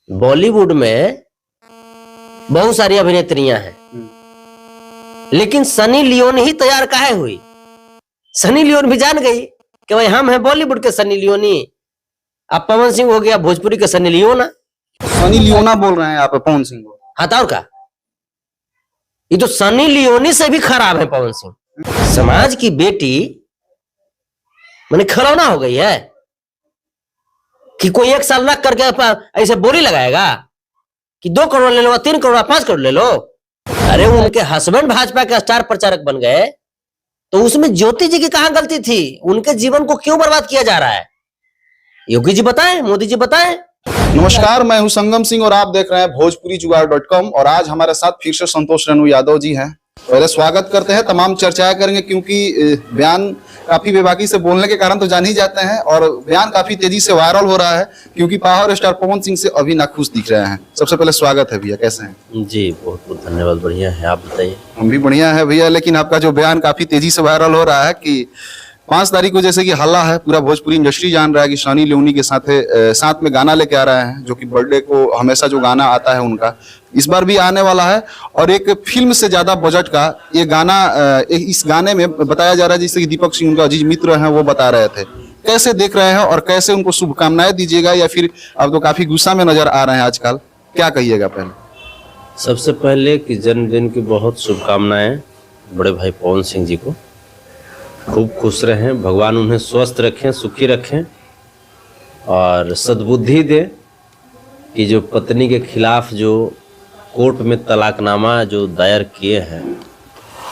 बॉलीवुड में बहुत सारी अभिनेत्रियां हैं, लेकिन सनी लियोन ही तैयार काहे हुई? सनी लियोन भी जान गई कि भाई हम हैं बॉलीवुड के सनी लियोनी। अब पवन सिंह हो गया भोजपुरी के सनी लियोना। सनी लियोना बोल रहे हैं आप पवन सिंह को? हाँ तो और का, ये तो सनी लियोनी से भी खराब है पवन सिंह। समाज की बेटी मैंने खिलौना हो गई है कि कोई 1 साल रख करके ऐसे बोली लगाएगा कि 2 करोड़ ले लो, 3 करोड़, 5 करोड़ ले लो। अरे उनके हस्बैंड भाजपा के स्टार प्रचारक बन गए तो उसमें ज्योति जी की कहां गलती थी? उनके जीवन को क्यों बर्बाद किया जा रहा है? योगी जी बताएं, मोदी जी बताएं। नमस्कार, मैं हूं संगम सिंह और आप देख रहे हैं भोजपुरीजुगाड़.com। और आज हमारे साथ फिर से संतोष रेणु यादव जी हैं। पहले स्वागत करते हैं, तमाम चर्चाएं करेंगे क्योंकि बयान काफी बेबाकी से बोलने के कारण तो जान ही जाते हैं और बयान काफी तेजी से वायरल हो रहा है क्योंकि पावर स्टार पवन सिंह से अभी नाखुश दिख रहे हैं। सबसे पहले स्वागत है भैया, कैसे हैं? जी बहुत बहुत धन्यवाद, बढ़िया है, आप बताइए। हम भी बढ़िया है भैया, लेकिन आपका जो बयान काफी तेजी से वायरल हो रहा है कि 5 तारीख को जैसे कि हल्ला है, पूरा भोजपुरी इंडस्ट्री जान रहा है कि सनी लियोनी के साथ में गाना लेके आ रहे हैं, जो कि बर्थडे को हमेशा जो गाना आता है उनका इस बार भी आने वाला है। और एक फिल्म से ज्यादा बजट का ये गाना, इस गाने में बताया जा रहा है, जैसे कि दीपक सिंह उनका अजीज मित्र हैं वो बता रहे थे। कैसे देख रहे हैं और कैसे उनको शुभकामनाएं दीजिएगा, या फिर अब तो काफी गुस्सा में नजर आ रहे हैं आजकल, क्या कहिएगा? पहले सबसे पहले कि जन्मदिन की बहुत शुभकामनाएं बड़े भाई पवन सिंह जी को। खूब खुश रहें, भगवान उन्हें स्वस्थ रखें, सुखी रखें और सद्बुद्धि दे कि जो पत्नी के खिलाफ जो कोर्ट में तलाकनामा जो दायर किए हैं,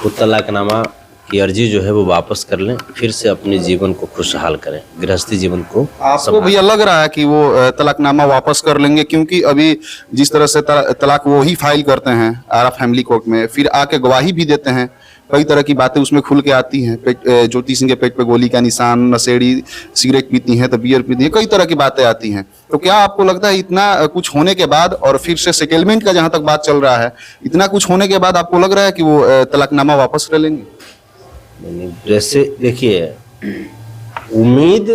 वो तलाकनामा की अर्जी जो है वो वापस कर लें, फिर से अपने जीवन को खुशहाल करें, गृहस्थी जीवन को। आपको भैया लग रहा है कि वो तलाकनामा वापस कर लेंगे? क्योंकि अभी जिस तरह से तलाक वो ही फाइल करते हैं आरा फैमिली कोर्ट में, फिर आके गवाही भी देते हैं, कई तरह की बातें उसमें खुल के आती हैं। ज्योति सिंह के पेट पे गोली का निशान, नशेड़ी, सिगरेट पीती हैं तो बियर पीती हैं, कई तरह की बातें आती हैं। तो क्या आपको लगता है इतना कुछ होने के बाद, और फिर से सेटलमेंट का जहां तक बात चल रहा है, इतना कुछ होने के बाद आपको लग रहा है कि वो तलाकनामा वापस ले लेंगे? जैसे देखिए, उम्मीद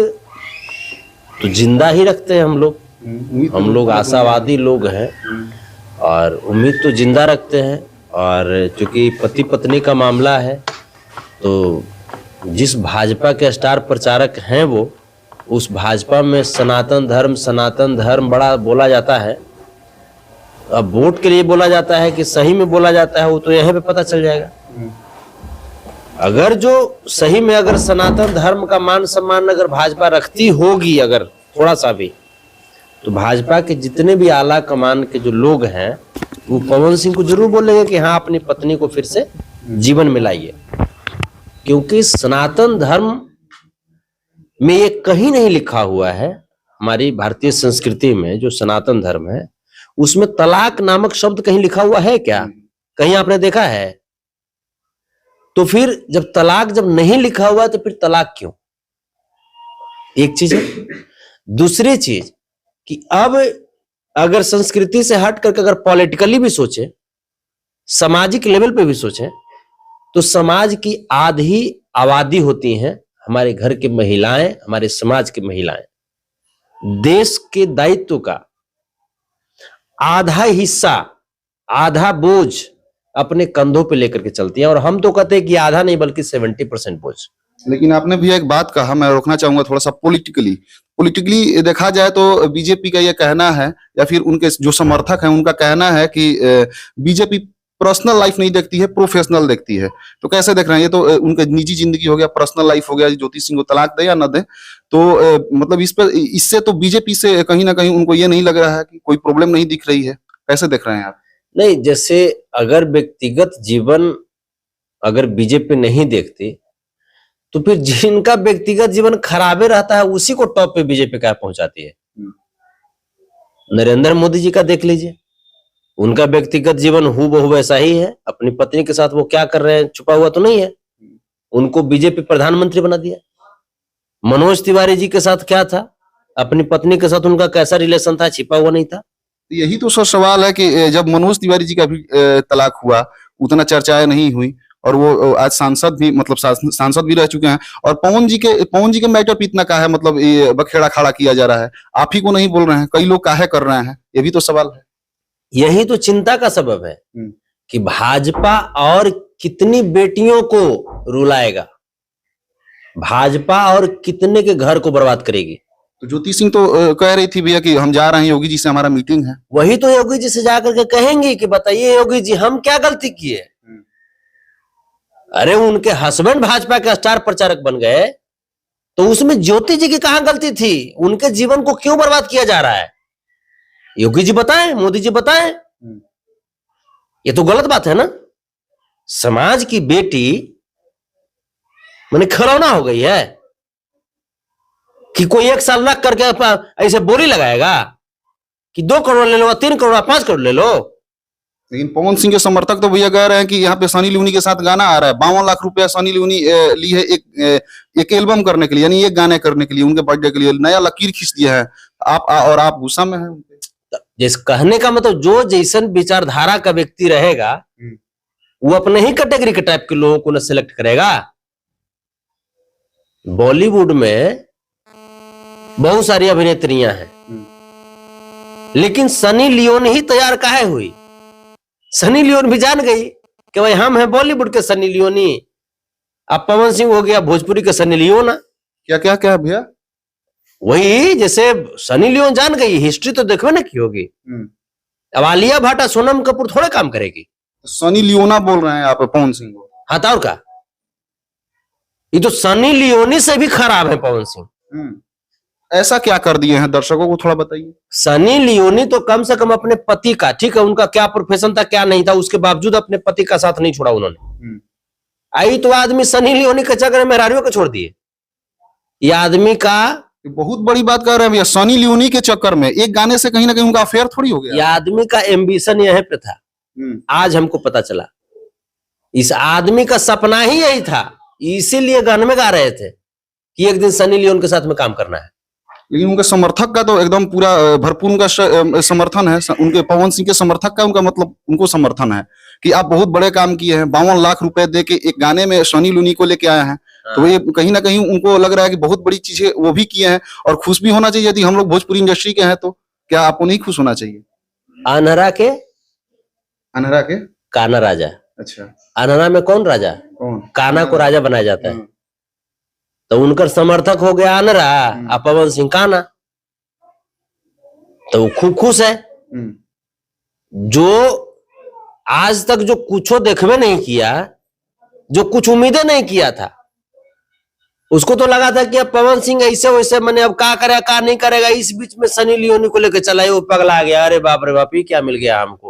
तो जिंदा ही रखते हैं हम लोग आशावादी लोग हैं और उम्मीद तो जिंदा रखते हैं। और चूंकि पति पत्नी का मामला है तो जिस भाजपा के स्टार प्रचारक हैं वो, उस भाजपा में सनातन धर्म बड़ा बोला जाता है। अब वोट के लिए बोला जाता है कि सही में बोला जाता है, वो तो यहाँ पे पता चल जाएगा। अगर जो सही में अगर सनातन धर्म का मान सम्मान अगर भाजपा रखती होगी, अगर थोड़ा सा भी, तो भाजपा के जितने भी आला कमान के जो लोग हैं वो पवन सिंह को जरूर बोलेंगे कि हाँ अपनी पत्नी को फिर से जीवन में लाइए। क्योंकि सनातन धर्म में ये कहीं नहीं लिखा हुआ है, हमारी भारतीय संस्कृति में जो सनातन धर्म है उसमें तलाक नामक शब्द कहीं लिखा हुआ है क्या? कहीं आपने देखा है? तो फिर जब तलाक जब नहीं लिखा हुआ तो फिर तलाक क्यों? एक चीज है। दूसरी चीज कि अब अगर संस्कृति से हट करके अगर पॉलिटिकली भी सोचे, सामाजिक लेवल पे भी सोचे, तो समाज की आधी आबादी होती हैं हमारे घर की महिलाएं, हमारे समाज की महिलाएं। देश के दायित्व का आधा हिस्सा, आधा बोझ अपने कंधों पे लेकर के चलती हैं। और हम तो कहते हैं कि आधा नहीं बल्कि 70% बोझ। लेकिन आपने भी एक बात कहा, मैं रोकना चाहूंगा थोड़ा सा। पॉलिटिकली देखा जाए तो बीजेपी का ये कहना है, या फिर उनके जो समर्थक हैं उनका कहना है कि बीजेपी पर्सनल लाइफ नहीं देखती है, प्रोफेशनल देखती है। तो कैसे देख रहे हैं? ये तो उनका निजी जिंदगी हो गया, पर्सनल लाइफ हो गया। ज्योति सिंह को तलाक दे या न दे, तो मतलब इससे तो बीजेपी से कहीं ना कहीं उनको ये नहीं लग रहा है कि कोई प्रॉब्लम नहीं दिख रही है। कैसे देख रहे हैं आप? नहीं, जैसे अगर व्यक्तिगत जीवन अगर बीजेपी नहीं देखती तो फिर जिनका व्यक्तिगत जीवन खराबे रहता है उसी को टॉप पे बीजेपी क्या पहुंचाती है। नरेंद्र मोदी जी का देख लीजिए, उनका व्यक्तिगत जीवन हूबहू वैसा ही है। अपनी पत्नी के साथ वो क्या कर रहे हैं छुपा हुआ तो नहीं है, उनको बीजेपी प्रधानमंत्री बना दिया। मनोज तिवारी जी के साथ क्या था, अपनी पत्नी के साथ उनका कैसा रिलेशन था, छिपा हुआ नहीं था। यही तो सर सवाल है कि जब मनोज तिवारी जी का भी तलाक हुआ, उतना चर्चाएं नहीं हुई, और वो आज सांसद भी मतलब सांसद भी रह चुके हैं। और पवन जी के मैटर पे इतना काहे मतलब ये बखेड़ा खड़ा किया जा रहा है, आप ही को नहीं बोल रहे हैं, कई लोग काहे कर रहे हैं, ये भी तो सवाल है। यही तो चिंता का सबब है कि भाजपा और कितनी बेटियों को रुलाएगा, भाजपा और कितने के घर को बर्बाद करेगी। तो ज्योति सिंह तो कह रही थी भैया कि हम जा रहे हैं, योगी जी से हमारा मीटिंग है। वही तो योगी जी से जाकर के कहेंगे कि बताइए योगी जी हम क्या गलती किए। अरे उनके हस्बैंड भाजपा के स्टार प्रचारक बन गए तो उसमें ज्योति जी की कहां गलती थी, उनके जीवन को क्यों बर्बाद किया जा रहा है, योगी जी बताएं, मोदी जी बताएं। ये तो गलत बात है ना। समाज की बेटी माने खिलौना हो गई है कि कोई 1 साल रख करके ऐसे बोली लगाएगा कि 2 करोड़ ले लो, 3 करोड़, 5 करोड़ ले लो। लेकिन पवन सिंह के समर्थक तो भैया कह रहे हैं कि यहाँ पे सनी लियोनी के साथ गाना आ रहा है, 52 लाख रुपया सनी लियोनी ली है एक एल्बम करने के लिए, यानी एक गाने करने के लिए, उनके बर्थडे के लिए नया लकीर खींच दिया है। आप गुस्सा में हैं? जिस कहने का मतलब जो जैसन विचारधारा का व्यक्ति रहेगा वो अपने ही कैटेगरी के टाइप के लोगों को न सिलेक्ट करेगा। बॉलीवुड में बहुत सारी अभिनेत्रियां हैं लेकिन सनी लियोन ही तैयार काहे हुई। सनी लियोन भी जान गई कि भाई हम हैं बॉलीवुड के सनी लियोनी, अब पवन सिंह हो गया भोजपुरी के सनी लियोन। क्या क्या क्या भैया? वही जैसे सनी लियोन जान गई, हिस्ट्री तो देखो ना की होगी। अब आलिया भट्ट सोनम कपूर थोड़े काम करेगी। सनी लियोना बोल रहे हैं आप पवन सिंह को? हाँ तो और का, ये तो सनी लियोनी से भी खराब है पवन सिंह। ऐसा क्या कर दिए हैं, दर्शकों को थोड़ा बताइए। सनी लियोनी तो कम से कम अपने पति का, ठीक है उनका क्या प्रोफेशन था क्या नहीं था, उसके बावजूद अपने पति का साथ नहीं छोड़ा उन्होंने। आई तो आदमी सनी लियोनी के चक्कर में मेहरारियों को छोड़ दिए। ये आदमी का बहुत बड़ी बात कर रहे हैं भैया, सनी लियोनी के चक्कर में एक गाने से कहीं ना कहीं उनका अफेयर थोड़ी हो गया। ये आदमी का एम्बिशन यहीं पे था, आज हमको पता चला। इस आदमी का सपना ही यही था, इसीलिए गाने में गा रहे थे कि एक दिन सनी लियोन के साथ में काम करना है। लेकिन उनके समर्थक का तो एकदम पूरा भरपूर उनका समर्थन है, उनके पवन सिंह के समर्थक का उनका मतलब उनको समर्थन है कि आप बहुत बड़े काम किए हैं, 52 लाख रुपए दे के एक गाने में सनी लियोनी को लेके आए हैं। तो ये कहीं ना कहीं उनको लग रहा है कि बहुत बड़ी चीजें वो भी किए हैं और खुश भी होना चाहिए। यदि हम लोग भोजपुरी इंडस्ट्री के हैं तो क्या आपको नहीं खुश होना चाहिए? अनहरा के काना राजा। अच्छा, अनहरा में कौन राजा? कौन? काना को राजा बनाया जाता है। तो उनका समर्थक हो गया अनरा और पवन सिंह काना, तो वो खूब खुश है। जो आज तक जो कुछो देखबे नहीं किया, जो कुछ उम्मीदें नहीं किया था, उसको तो लगा था कि अब पवन सिंह ऐसे वैसे मैंने अब क्या करेगा क्या नहीं करेगा। इस बीच में सनी लियोनी को लेकर चला, वो पगला गया, अरे बाप रे बाप ये क्या मिल गया हमको।